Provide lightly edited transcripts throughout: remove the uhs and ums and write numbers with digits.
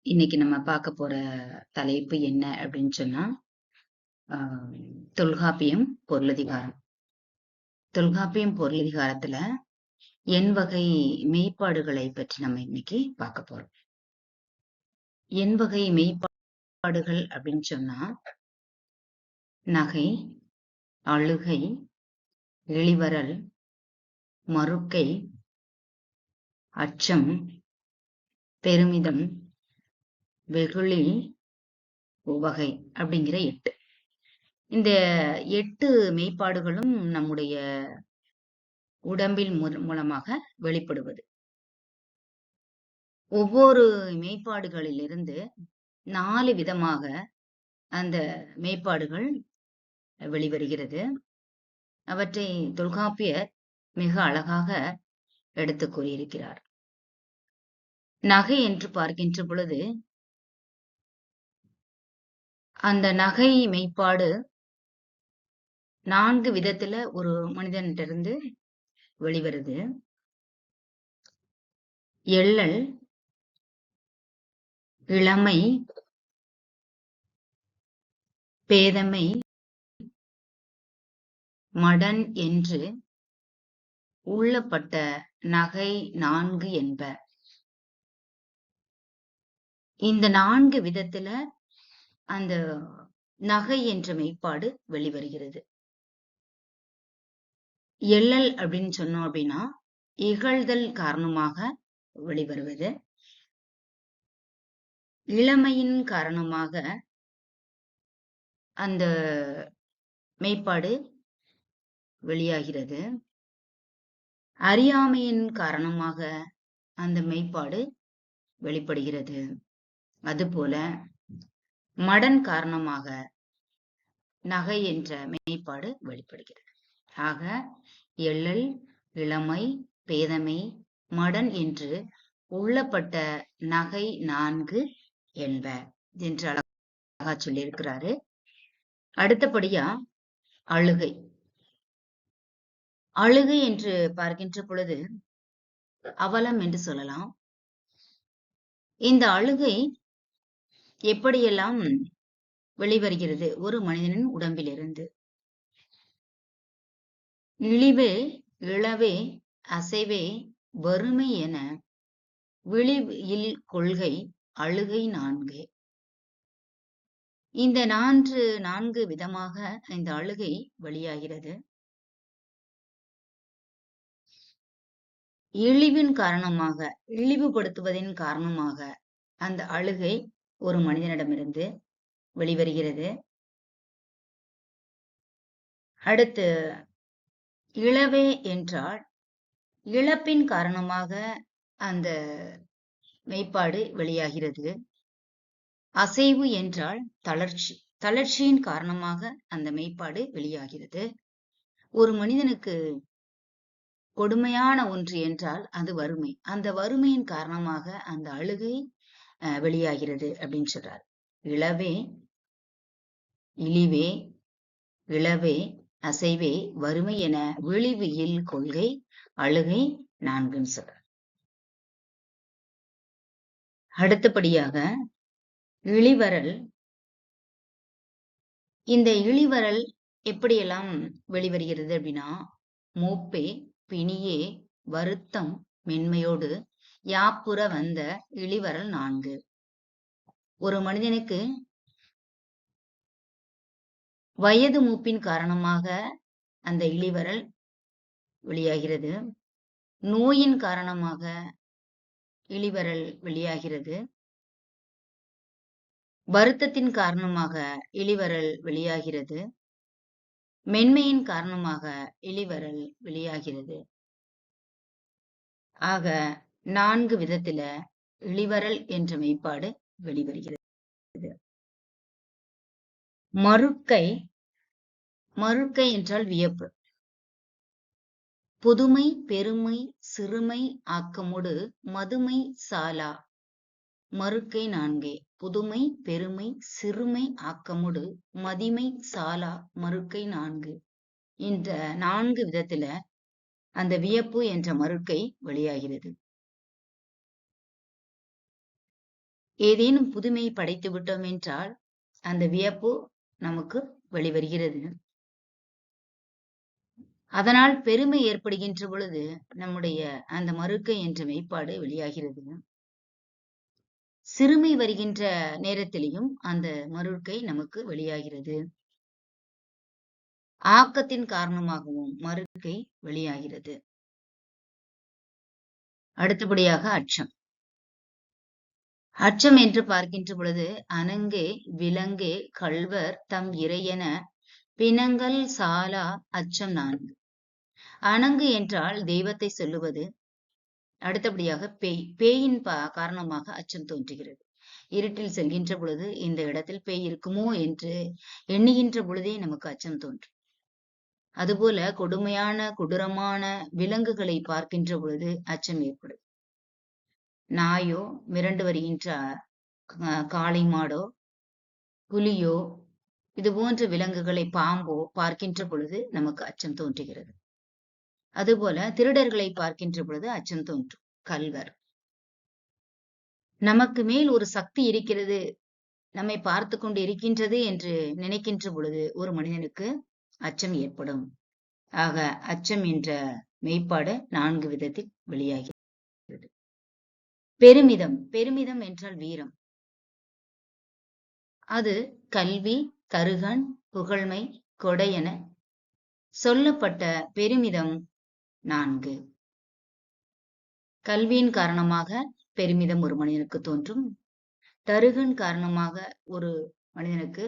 இன்னைக்கு நம்ம பார்க்க போற தலைப்பு என்ன அப்படின்னு சொன்னா, தொல்காப்பியம் பொருளதிகாரம். தொல்காப்பியம் பொருளதிகாரத்துல எண்வகை மெய்ப்பாடுகளை பற்றி நம்ம இன்னைக்கு பார்க்க போறோம். எண்வகை மெய்ப்பாடுகள் அப்படின்னு சொன்னா, நகை, அழுகை, இளிவரல், மறுக்கை, அச்சம், பெருமிதம், வெகுளி, உவகை அப்படிங்கிற 8. இந்த 8 மெய்ப்பாடுகளும் நம்முடைய உடம்பில் மூலமாக வெளிப்படுவது. ஒவ்வொரு மெய்ப்பாடுகளிலிருந்து 4 விதமாக அந்த மெய்ப்பாடுகள் வெளிவருகிறது. அவற்றை தொல்காப்பியர் மிக அழகாக எடுத்து கூறியிருக்கிறார். நகை என்று பார்க்கின்ற பொழுது, அந்த நகை மெய்ப்பாடு 4 விதத்துல ஒரு மனிதனிடமிருந்து வெளிவருது. எள்ளல், இளமை, பேதமை, மடன் என்று உள்ளப்பட்ட நகை 4 என்ப. இந்த 4 விதத்துல அந்த நகை என்ற மெய்ப்பாடு வெளிவருகிறது. எள்ளல் அப்படின்னு சொன்னோம் அப்படின்னா, இகழ்தல் காரணமாக வெளிவருவது. இளமையின் காரணமாக அந்த மெய்ப்பாடு வெளியாகிறது. அறியாமையின் காரணமாக அந்த மெய்ப்பாடு வெளிப்படுகிறது. அதுபோல மடன் காரணமாக நகை என்ற மெய்ப்பாடு வெளிப்படுகிறது. ஆக எள்ளல், இளமை, பேதமை, மடன் என்று உள்ளப்பட்ட நகை 4 என்ப என்று அழகா சொல்லியிருக்கிறாரு. அடுத்தபடியா அழுகை. அழுகை என்று பார்க்கின்ற பொழுது அவலம் என்று சொல்லலாம். இந்த அழுகை எப்படியெல்லாம் வெளிவருகிறது ஒரு மனிதனின் உடம்பிலிருந்து? இழிவே, இளவே, அசைவே, வறுமை என விழிவில் கொள்கை அழுகை 4. இந்த 4 விதமாக இந்த அழுகை வெளியாகிறது. இழிவின் காரணமாக, இழிவுபடுத்துவதின் காரணமாக அந்த அழுகை ஒரு மனிதனிடமிருந்து வெளிவருகிறது. அடுத்து இழவே என்றால் இழப்பின் காரணமாக அந்த மெய்ப்பாடு வெளியாகிறது. அசைவு என்றால் தளர்ச்சி, தளர்ச்சியின் காரணமாக அந்த மெய்ப்பாடு வெளியாகிறது. ஒரு மனிதனுக்கு கொடுமையான ஒன்று என்றால் அது வறுமை. அந்த வறுமையின் காரணமாக அந்த அழுகை வெளியாகிறது அப்படின்னு சொல்றார். இளவே, இழிவே, இளவே, அசைவே, வறுமை என விழிவியல் கொள்கை அழுகை 4 சொல்றார். அடுத்தபடியாக இளிவரல். இந்த இளிவரல் எப்படியெல்லாம் வெளிவருகிறது அப்படின்னா, மூப்பே, பிணியே, வருத்தம், மென்மையோடு யாப்புற வந்த இளிவரல் 4. ஒரு மனிதனுக்கு வயது மூப்பின் காரணமாக அந்த இளிவரல் வெளியாகிறது. நோயின் காரணமாக இளிவரல் வெளியாகிறது. வருத்தத்தின் காரணமாக இளிவரல் வெளியாகிறது. மென்மையின் காரணமாக இளிவரல் வெளியாகிறது. ஆக 4 விதத்துல இளிவரல் என்ற மெய்ப்பாடு வெளிவருகிறது. மறுக்கை. மறுக்கை என்றால் வியப்பு. புதுமை, பெருமை, சிறுமை ஆக்கமொடு மதுமை சாலா. மறுக்கை 4. புதுமை, பெருமை, சிறுமை ஆக்கமொடு மதிமை சாலா. மறுக்கை 4. இந்த 4 விதத்துல அந்த வியப்பு என்ற மறுக்கை வெளியாகிறது. ஏதேனும் புதுமை படைத்து விட்டோம் என்றால் அந்த வியப்பு நமக்கு வெளிவருகிறது. அதனால் பெருமை ஏற்படுகின்ற பொழுது நம்முடைய அந்த மறுக்கை என்ற மெய்ப்பாடு வெளியாகிறது. சிறுமை வருகின்ற நேரத்திலேயும் அந்த மறுக்கை நமக்கு வெளியாகிறது. ஆக்கத்தின் காரணமாகவும் மறுக்கை வெளியாகிறது. அடுத்தபடியாக அச்சம். அச்சம் என்று பார்க்கின்ற பொழுது அணங்கே விலங்கே கள்வர் தம் இறையென பிணங்கல் சாலா அச்சம் 4. அணங்கு என்றால் தெய்வத்தை சொல்லுவது. அடுத்தபடியாக பேய். பேயின் காரணமாக அச்சம் தோன்றுகிறது. இருட்டில் செல்கின்ற பொழுது இந்த இடத்தில் பேய் இருக்குமோ என்று எண்ணுகின்ற பொழுதே நமக்கு அச்சம் தோன்றும். அதுபோல கொடுமையான கொடூரமான விலங்குகளை பார்க்கின்ற பொழுது அச்சம் ஏற்படும். நாயோ, மிரண்டு வருகின்ற காளை மாடோ, புலியோ, இது போன்ற விலங்குகளை, பாம்போ பார்க்கின்ற பொழுது நமக்கு அச்சம் தோன்றுகிறது. அதுபோல திருடர்களை பார்க்கின்ற பொழுது அச்சம் தோன்றும். கள்வர். நமக்கு மேல் ஒரு சக்தி இருக்கிறது, நம்மை பார்த்து கொண்டு இருக்கின்றது என்று நினைக்கின்ற பொழுது ஒரு மனிதனுக்கு அச்சம் ஏற்படும். ஆக அச்சம் என்ற மெய்ப்பாடு 4 விதத்தில் வெளியாகிறது. பெருமிதம். பெருமிதம் என்றால் வீரம். அது கல்வி, தருகன், புகழ்மை, கொடை என சொல்லப்பட்ட பெருமிதம் 4. கல்வியின் காரணமாக பெருமிதம் ஒரு மனிதனுக்கு தோன்றும். தருகன் காரணமாக ஒரு மனிதனுக்கு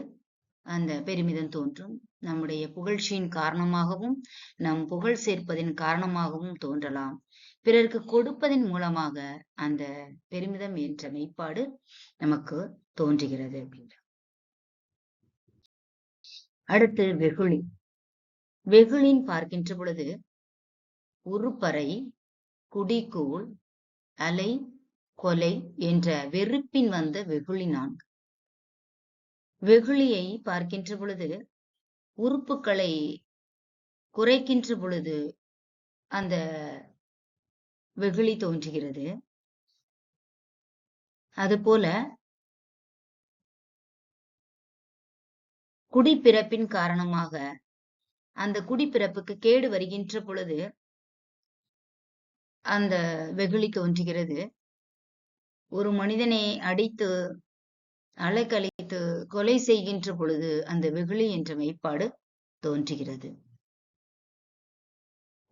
அந்த பெருமிதம் தோன்றும். நம்முடைய புகழ்ச்சியின் காரணமாகவும் நம் புகழ் சேர்ப்பதின் காரணமாகவும் தோன்றலாம். பிறருக்கு கொடுப்பதன் மூலமாக அந்த பெருமிதம் என்ற மெய்ப்பாடு நமக்கு தோன்றுகிறது. அடுத்து வெகுளி. வெகுளின் பார்க்கின்ற பொழுது உருப்பறை, குடிகோள், அலை, கொலை என்ற வெறுப்பின் வந்த வெகுளி 4. வெகுளியை பார்க்கின்ற பொழுது உறுப்புகளை குறைக்கின்ற பொழுது அந்த வெகுளி தோன்றுகிறது. அதுபோல குடிப்பிறப்பின் காரணமாக அந்த குடிப்பிறப்புக்கு கேடு வருகின்ற பொழுது அந்த வெகுளி தோன்றுகிறது. ஒரு மனிதனை அடித்து அலைக்கழித்து கொலை செய்கின்ற பொழுது அந்த வெகுளி என்ற மெய்ப்பாடு தோன்றுகிறது.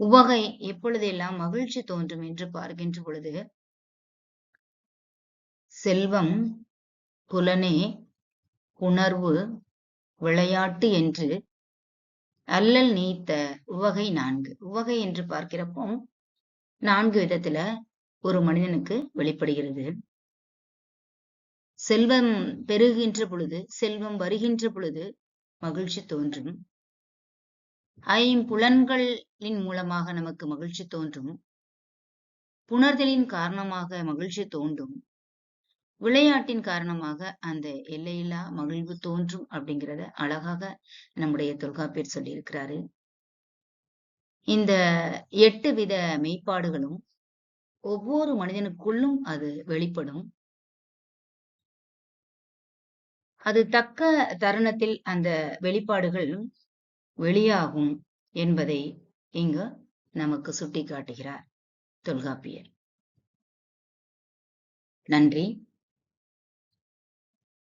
உவகை. எப்பொழுதெல்லாம் மகிழ்ச்சி தோன்றும் என்று பார்க்கின்ற பொழுது செல்வம், புலனே, உணர்வு, விளையாட்டு என்று அல்லல் நீத்த உவகை 4. உவகை என்று பார்க்கிறப்போ 4 விதத்துல ஒரு மனிதனுக்கு வெளிப்படுகிறது. செல்வம் பெருகின்ற பொழுது, செல்வம் வருகின்ற பொழுது மகிழ்ச்சி தோன்றும். ஐம்புலன்களின் மூலமாக நமக்கு மகிழ்ச்சி தோன்றும். புணர்தலின் காரணமாக மகிழ்ச்சி தோன்றும். விளையாட்டின் காரணமாக அந்த எல்லையில்லா மகிழ்வு தோன்றும் அப்படிங்கிறத அழகாக நம்முடைய தொல்காப்பியர் சொல்லியிருக்கிறாரு. இந்த 8 வித மெய்ப்பாடுகளும் ஒவ்வொரு மனிதனுக்குள்ளும் அது வெளிப்படும். அது தக்க தருணத்தில் அந்த வெளிப்பாடுகள் வெளியாகும் என்பதை இங்கு நமக்கு சுட்டிக்காட்டுகிறார் தொல்காப்பியர். நன்றி.